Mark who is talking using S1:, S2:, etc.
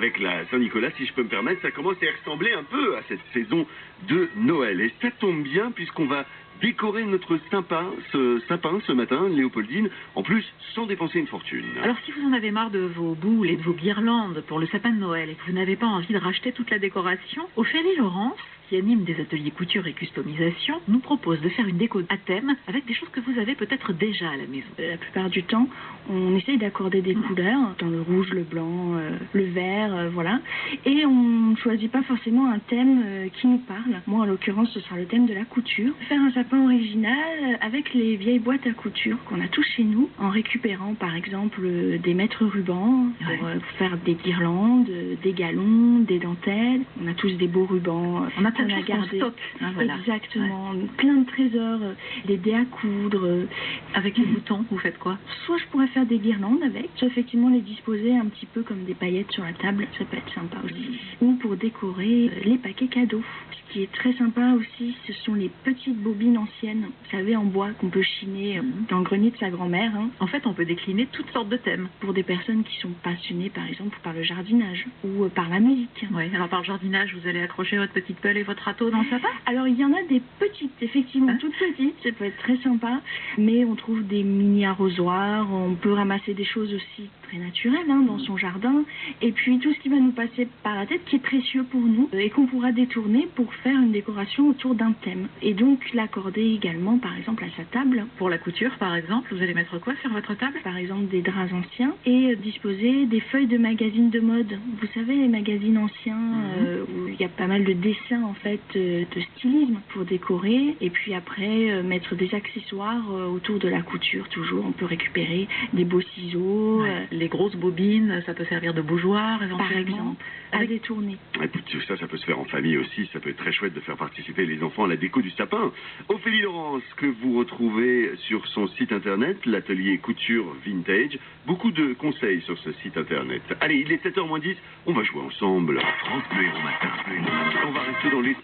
S1: avec la Saint-Nicolas, si je peux me permettre, ça commence à ressembler un peu à cette saison de Noël. Et ça tombe bien puisqu'on va décorer notre sapin ce matin, Léopoldine, en plus sans dépenser une fortune.
S2: Alors si vous en avez marre de vos boules et de vos guirlandes pour le sapin de Noël et que vous n'avez pas envie de racheter toute la décoration, Ophélie Laurence, qui anime des ateliers couture et customisation, nous propose de faire une déco à thème avec des choses que vous avez peut-être déjà à la maison.
S3: La plupart du temps, on essaye d'accorder des couleurs, dans le rouge, le blanc, le vert, voilà. Et on ne choisit pas forcément un thème qui nous parle. Moi, en l'occurrence, ce sera le thème de la couture. Faire un sapin original avec les vieilles boîtes à couture qu'on a tous chez nous, en récupérant par exemple des mètres rubans pour faire des guirlandes, des galons, des dentelles. On a tous des beaux rubans.
S2: On a gardé stock.
S3: Hein, voilà. Exactement. Ouais. Plein de trésors, des dés à coudre.
S2: Avec les boutons, vous faites quoi?
S3: Soit je pourrais faire des guirlandes avec, soit effectivement les disposer un petit peu comme des paillettes sur la table. Ça peut être sympa aussi. Ou pour décorer les paquets cadeaux. Ce qui est très sympa aussi, ce sont les petites bobines anciennes, vous savez, en bois qu'on peut chiner dans le grenier de sa grand-mère. Hein.
S2: En fait, on peut décliner toutes sortes de thèmes.
S3: Pour des personnes qui sont passionnées, par exemple, par le jardinage ou par la musique.
S2: Oui, alors par le jardinage, vous allez accrocher votre petite pelle et votre râteau dans le sapin?
S3: Alors, il y en a des petites, effectivement, toutes petites, ça peut être très sympa, mais on trouve des mini-arrosoirs, on peut ramasser des choses aussi très naturelles dans son jardin, et puis tout ce qui va nous passer par la tête, qui est précieux pour nous, et qu'on pourra détourner pour faire une décoration autour d'un thème. Et donc, l'accorder également, par exemple, à sa table.
S2: Pour la couture, par exemple, vous allez mettre quoi sur votre table?
S3: Par exemple, des draps anciens, et disposer des feuilles de magazines de mode. Vous savez, les magazines anciens, où il y a pas mal de dessins, en fait, de stylisme pour décorer, et puis après, mettre des accessoires autour de la couture, toujours. On peut récupérer des beaux ciseaux.
S2: Les grosses bobines, ça peut servir de bougeoir, éventuellement.
S3: Par exemple, à détourner.
S1: Et puis tout ça, ça peut se faire en famille aussi. Ça peut être très chouette de faire participer les enfants à la déco du sapin. Ophélie Laurence, que vous retrouvez sur son site internet, l'atelier couture vintage. Beaucoup de conseils sur ce site internet. Allez, il est 7h moins 10, on va jouer ensemble. France Bleu Héros Matin. On va rester dans les...